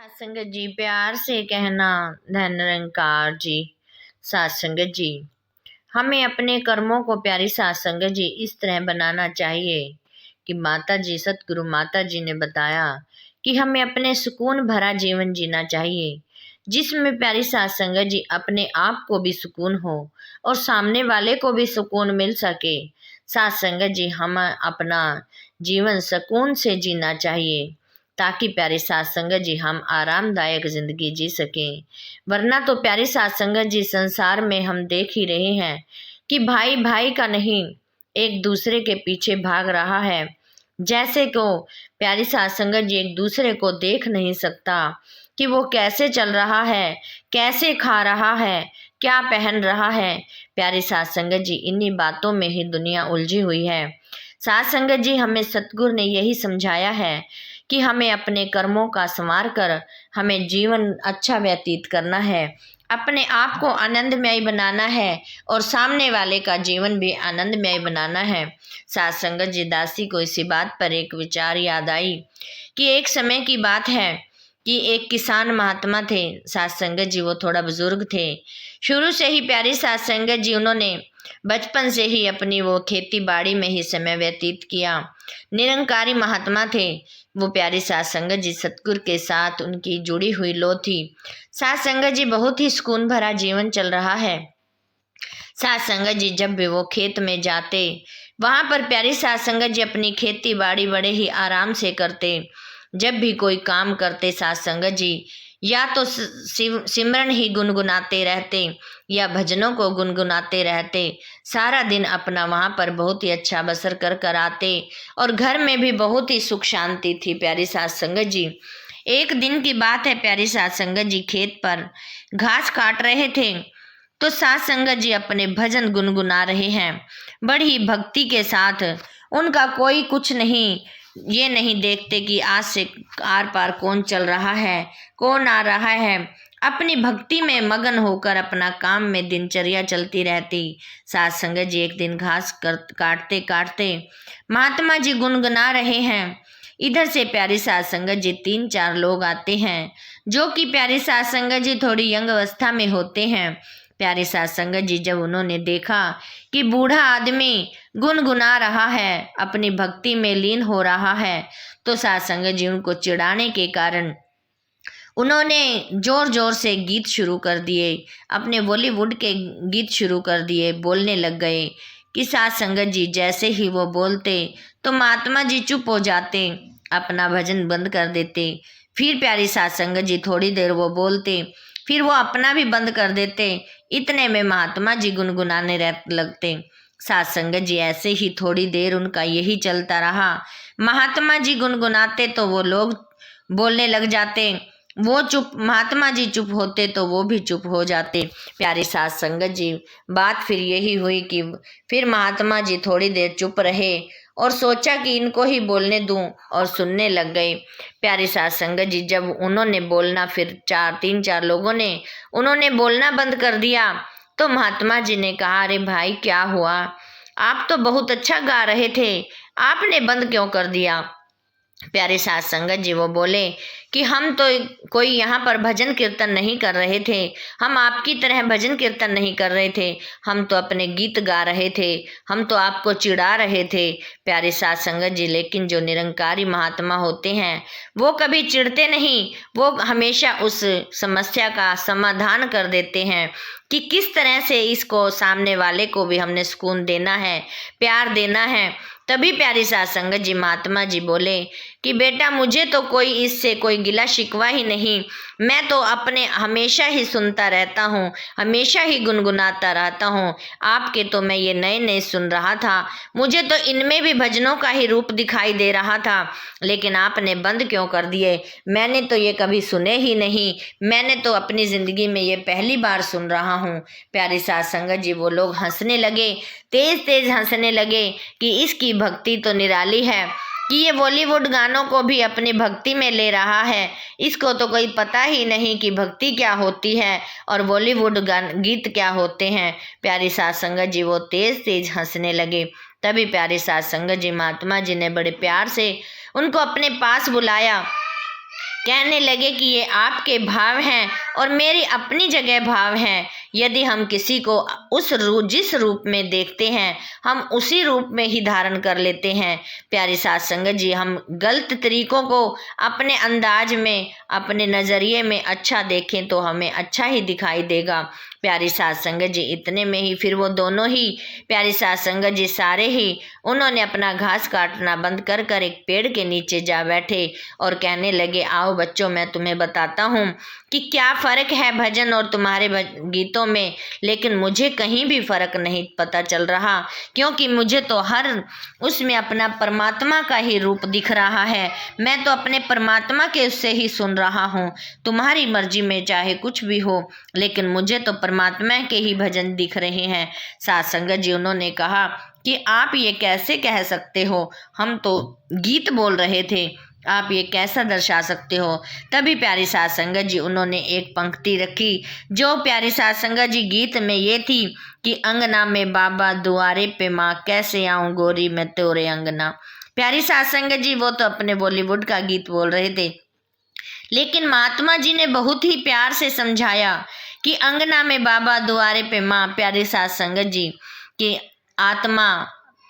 संगत जी प्यार से कहना धन निरंकार जी। सात संगत जी, हमें अपने कर्मों को प्यारी सात संगत जी इस तरह बनाना चाहिए कि माता जी सतगुरु माता जी ने बताया कि हमें अपने सुकून भरा जीवन जीना चाहिए, जिसमें प्यारी सात संगत जी अपने आप को भी सुकून हो और सामने वाले को भी सुकून मिल सके। सात संगत जी, हम अपना जीवन सुकून से जीना चाहिए ताकि प्यारी सात संगत जी हम आरामदायक जिंदगी जी सकें। वरना तो प्यारी सात संगत जी संसार में हम देख ही रहे हैं कि भाई भाई का नहीं एक दूसरे के पीछे भाग रहा है। जैसे को प्यारी सात संगत जी एक दूसरे को देख नहीं सकता कि वो कैसे चल रहा है, कैसे खा रहा है, क्या पहन रहा है। प्यारी सात संगत जी इन्हीं बातों में ही दुनिया उलझी हुई है। सात संगत जी हमें सतगुरु ने यही समझाया है कि हमें अपने कर्मों का संवार कर हमें जीवन अच्छा व्यतीत करना है, अपने आप को आनंदमय बनाना है और सामने वाले का जीवन भी आनंदमय बनाना है। सात संगत जी दासी को इसी बात पर एक विचार याद आई कि एक समय की बात है कि एक किसान महात्मा थे। सात संगत जी वो थोड़ा बुजुर्ग थे। शुरू से ही प्यारी सात संगत जी उन्होंने बचपन से ही अपनी वो खेती बाड़ी में ही समय व्यतीत किया। निरंकारी महात्मा थे वो प्यारी सात संगत जी, सतगुरु के साथ उनकी जुड़ी हुई लो थी। सात संगत जी बहुत ही सुकून भरा जीवन चल रहा है। सात संगत जी जब भी वो खेत में जाते वहां पर प्यारी सात संगत जी अपनी खेती बाड़ी बड़े ही आराम से करते। जब भी कोई काम करते सात संगत जी या तो सिमरन ही गुनगुनाते रहते या भजनों को गुनगुनाते रहते। सारा दिन अपना वहां पर बहुत ही अच्छा बसर कर कर आते और घर में भी बहुत ही सुख शांति थी। प्यारी सात संगत जी, एक दिन की बात है, प्यारी सात संगत जी खेत पर घास काट रहे थे तो सात संगत जी अपने भजन गुनगुना रहे हैं बड़ी ही भक्ति के साथ। उनका कोई कुछ नहीं, ये नहीं देखते कि आज से आर पार कौन चल रहा है, कौन आ रहा है। अपनी भक्ति में मगन होकर अपना काम में दिनचर्या चलती रहती। सात संगत जी एक दिन घास काटते काटते महात्मा जी गुनगुना रहे हैं। इधर से प्यारी सात संगत जी 3-4 लोग आते हैं जो कि प्यारी सात संगत जी थोड़ी यंग अवस्था में होते हैं। प्यारी सात संगत जी जब उन्होंने देखा कि बूढ़ा आदमी गुनगुना रहा है, अपनी भक्ति में लीन हो रहा है, तो सात संगत जी उनको चिढ़ाने के कारण उन्होंने जोर जोर से गीत शुरू कर दिए, अपने बॉलीवुड के गीत शुरू कर दिए। बोलने लग गए कि सात संगत जी जैसे ही वो बोलते तो महात्मा जी चुप हो जाते, अपना भजन बंद कर देते। फिर प्यारी सात संगत जी थोड़ी देर वो बोलते, फिर वो अपना भी बंद कर देते। इतने में महात्मा जी गुनगुनाने लगते। सात संगत जी ऐसे ही थोड़ी देर उनका यही चलता रहा। महात्मा जी गुनगुनाते तो वो लोग बोलने लग जाते, वो चुप, महात्मा जी चुप होते तो वो भी चुप हो जाते। प्यारी सात संगत जी बात फिर यही हुई कि फिर महात्मा जी थोड़ी देर चुप रहे और सोचा कि इनको ही बोलने दूं और सुनने लग गए। प्यारी सात संगत जी जब उन्होंने बोलना, फिर 3-4 लोगों ने उन्होंने बोलना बंद कर दिया तो महात्मा जी ने कहा, अरे भाई क्या हुआ, आप तो बहुत अच्छा गा रहे थे, आपने बंद क्यों कर दिया। प्यारे सात संगत जी वो बोले कि हम तो कोई यहाँ पर भजन कीर्तन नहीं कर रहे थे, हम आपकी तरह भजन कीर्तन नहीं कर रहे थे, हम तो अपने गीत गा रहे थे, हम तो आपको चिढ़ा रहे थे। प्यारे सात संगत जी, लेकिन जो निरंकारी महात्मा होते हैं वो कभी चिढ़ते नहीं, वो हमेशा उस समस्या का समाधान कर देते हैं कि किस तरह से इसको सामने वाले को भी हमने सुकून देना है, प्यार देना है। तभी प्यारी सात संगत जी महात्मा जी बोले कि बेटा मुझे तो कोई इससे कोई गिला शिकवा ही नहीं, मैं तो अपने हमेशा ही सुनता रहता हूँ, हमेशा ही गुनगुनाता रहता हूँ। आपके तो मैं ये नए नए सुन रहा था, मुझे तो इनमें भी भजनों का ही रूप दिखाई दे रहा था, लेकिन आपने बंद क्यों कर दिए। मैंने तो ये कभी सुने ही नहीं, मैंने तो अपनी ज़िंदगी में ये पहली बार सुन रहा हूँ। प्यारी सात संगत जी वो लोग हंसने लगे, तेज तेज हंसने लगे कि इसकी भक्ति तो निराली है कि ये बॉलीवुड गानों को भी अपनी भक्ति में ले रहा है, इसको तो कोई पता ही नहीं कि भक्ति क्या होती है और बॉलीवुड गीत क्या होते हैं। प्यारी सात संगत जी वो तेज तेज हंसने लगे। तभी प्यारी सात संगत जी महात्मा जी ने बड़े प्यार से उनको अपने पास बुलाया कहने लगे कि ये आपके भाव हैं और मेरी अपनी जगह भाव हैं। यदि हम किसी को जिस रूप में देखते हैं हम उसी रूप में ही धारण कर लेते हैं। प्यारी साध संगत जी, हम गलत तरीकों को अपने अंदाज में, अपने नज़रिए में अच्छा देखें तो हमें अच्छा ही दिखाई देगा। प्यारी साध संगत जी, इतने में ही फिर वो दोनों ही प्यारी साध संगत जी सारे ही उन्होंने अपना घास काटना बंद कर कर एक पेड़ के नीचे जा बैठे और कहने लगे, आओ बच्चों, मैं तुम्हें बताता हूँ कि क्या फ़र्क है भजन और तुम्हारे गीतों में। लेकिन मुझे कहीं भी फ़र्क नहीं पता चल रहा, क्योंकि मुझे तो हर उसमें अपना परमात्मा का ही रूप दिख रहा है। मैं तो अपने परमात्मा के उससे ही सुन रहा हूँ। तुम्हारी मर्जी में चाहे कुछ भी हो, लेकिन मुझे तो परमात्मा के ही भजन दिख रहे हैं। साध संगत जी, उन्होंने कहा कि आप ये कैसे कह सकते हो, हम तो गीत बोल रहे थे, आप ये कैसा दर्शा सकते हो। तभी प्यारी साध संगत जी उन्होंने एक पंक्ति रखी, जो प्यारी साध संगत जी गीत में ये थी कि अंगना में बाबा दुआरे पे माँ, कैसे आऊं गोरी मैं तेरे अंगना। प्यारी साध संगत जी वो तो अपने बॉलीवुड का गीत बोल रहे थे, लेकिन महात्मा जी ने बहुत ही प्यार से समझाया कि अंगना में बाबा दुआरे पे माँ। प्यारी साध संगत जी की आत्मा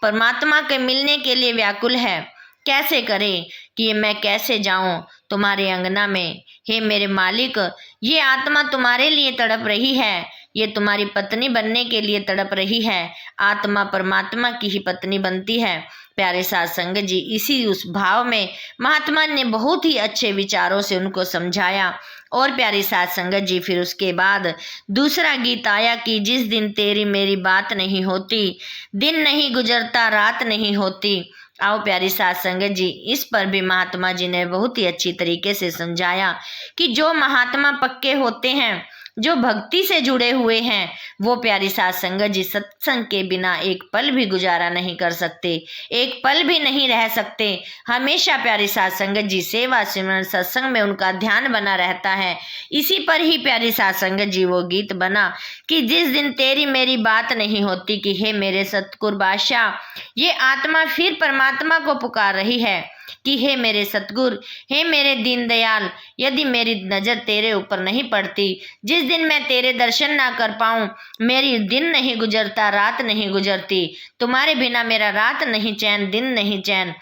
परमात्मा के मिलने के लिए व्याकुल है। कैसे करें कि मैं कैसे जाऊं तुम्हारे अंगना में। हे मेरे मालिक, ये आत्मा तुम्हारे लिए तड़प रही है, ये तुम्हारी पत्नी बनने के लिए तड़प रही है। आत्मा परमात्मा की ही पत्नी बनती है। प्यारे साध संगत जी, इसी उस भाव में महात्मा ने बहुत ही अच्छे विचारों से उनको समझाया। और प्यारी साध संगत जी, फिर उसके बाद दूसरा गीत आया कि जिस दिन तेरी मेरी बात नहीं होती, दिन नहीं गुजरता रात नहीं होती। आओ प्यारी साध संगत जी, इस पर भी महात्मा जी ने बहुत ही अच्छी तरीके से समझाया कि जो महात्मा पक्के होते हैं, जो भक्ति से जुड़े हुए हैं, वो प्यारी साध संगत जी सत्संग के बिना एक पल भी गुजारा नहीं कर सकते, एक पल भी नहीं रह सकते। हमेशा प्यारी साध संगत जी सेवा सिमरन सत्संग में उनका ध्यान बना रहता है। इसी पर ही प्यारी साध संगत जी वो गीत बना कि जिस दिन तेरी मेरी बात नहीं होती, कि हे मेरे सतगुरु बादशाह, ये आत्मा फिर परमात्मा को पुकार रही है कि हे मेरे सतगुरु, हे मेरे दीनदयाल, यदि मेरी नज़र तेरे ऊपर नहीं पड़ती, जिस दिन मैं तेरे दर्शन ना कर पाऊं, मेरी दिन नहीं गुजरता रात नहीं गुजरती, तुम्हारे बिना मेरा रात नहीं चैन दिन नहीं चैन।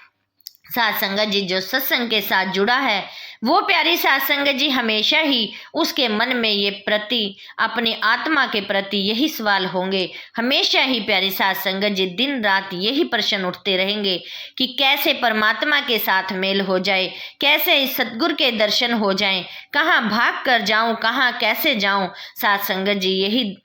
साध संगत जी, जो सत्संग के साथ जुड़ा है वो प्यारी साध संगत जी हमेशा ही उसके मन में ये प्रति अपनी आत्मा के प्रति यही सवाल होंगे। हमेशा ही प्यारी साध संगत जी दिन रात यही प्रश्न उठते रहेंगे कि कैसे परमात्मा के साथ मेल हो जाए, कैसे इस सतगुरु के दर्शन हो जाएं, कहाँ भाग कर जाऊं, कहाँ कैसे जाऊं। साध संगत जी यही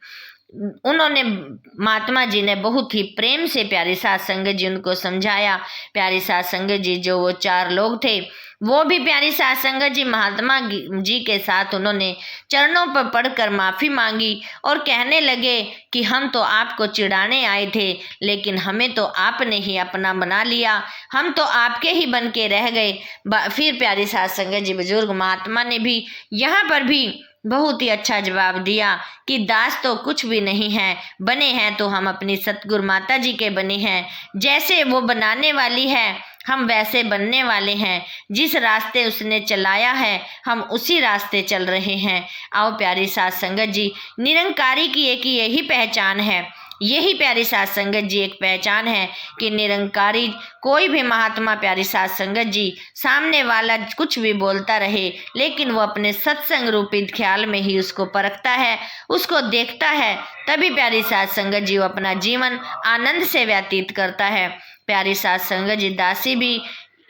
उन्होंने महात्मा जी ने बहुत ही प्रेम से प्यारी साध संगत जी उनको समझाया। प्यारी साध संगत जी जो वो चार लोग थे, वो भी प्यारी साध संगत जी महात्मा जी के साथ उन्होंने चरणों पर पड़कर माफ़ी मांगी और कहने लगे कि हम तो आपको चिढ़ाने आए थे, लेकिन हमें तो आपने ही अपना बना लिया, हम तो आपके ही बन के रह गए। फिर प्यारी साध संगत जी बुजुर्ग महात्मा ने भी यहाँ पर भी बहुत ही अच्छा जवाब दिया कि दास तो कुछ भी नहीं है, बने हैं तो हम अपनी सतगुरु माता जी के बने हैं। जैसे वो बनाने वाली है हम वैसे बनने वाले हैं, जिस रास्ते उसने चलाया है हम उसी रास्ते चल रहे हैं। आओ प्यारी साध संगत जी, निरंकारी की एक यही पहचान है, यही प्यारी साध संगत जी एक पहचान है कि निरंकारी कोई भी महात्मा प्यारी साध संगत जी सामने वाला कुछ भी बोलता रहे, लेकिन वो अपने सत्संग रूपी ख्याल में ही उसको परखता है, उसको देखता है, तभी प्यारी साध संगत जी वो अपना जीवन आनंद से व्यतीत करता है। प्यारी साध संगत जी दासी भी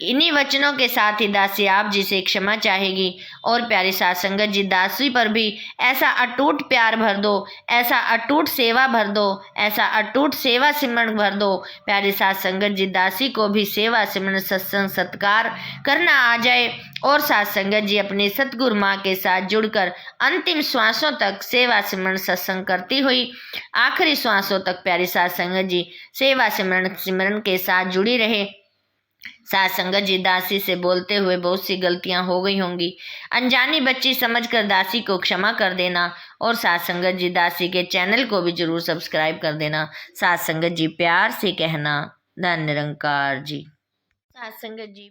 इन्हीं वचनों के साथ ही दासी आप जी से क्षमा चाहेगी। और प्यारी साध संगत जी दासी पर भी ऐसा अटूट प्यार भर दो, ऐसा अटूट सेवा भर दो, ऐसा अटूट सेवा सिमरन भर दो, प्यारी साध संगत जी दासी को भी सेवा सिमरन सत्संग सत्कार करना आ जाए और साध संगत जी अपनी सतगुरु माँ के साथ जुड़कर अंतिम श्वासों तक सेवा सिमरन सत्संग करती हुई आखिरी श्वासों तक प्यारी साध संगत जी सेवा सिमरन के साथ जुड़ी रहे। साध संगत जी दासी से बोलते हुए बहुत सी गलतियां हो गई होंगी, अनजानी बच्ची समझकर दासी को क्षमा कर देना और साध संगत जी दासी के चैनल को भी जरूर सब्सक्राइब कर देना। साध संगत जी प्यार से कहना, धन्य निरंकार जी। साध संगत जी।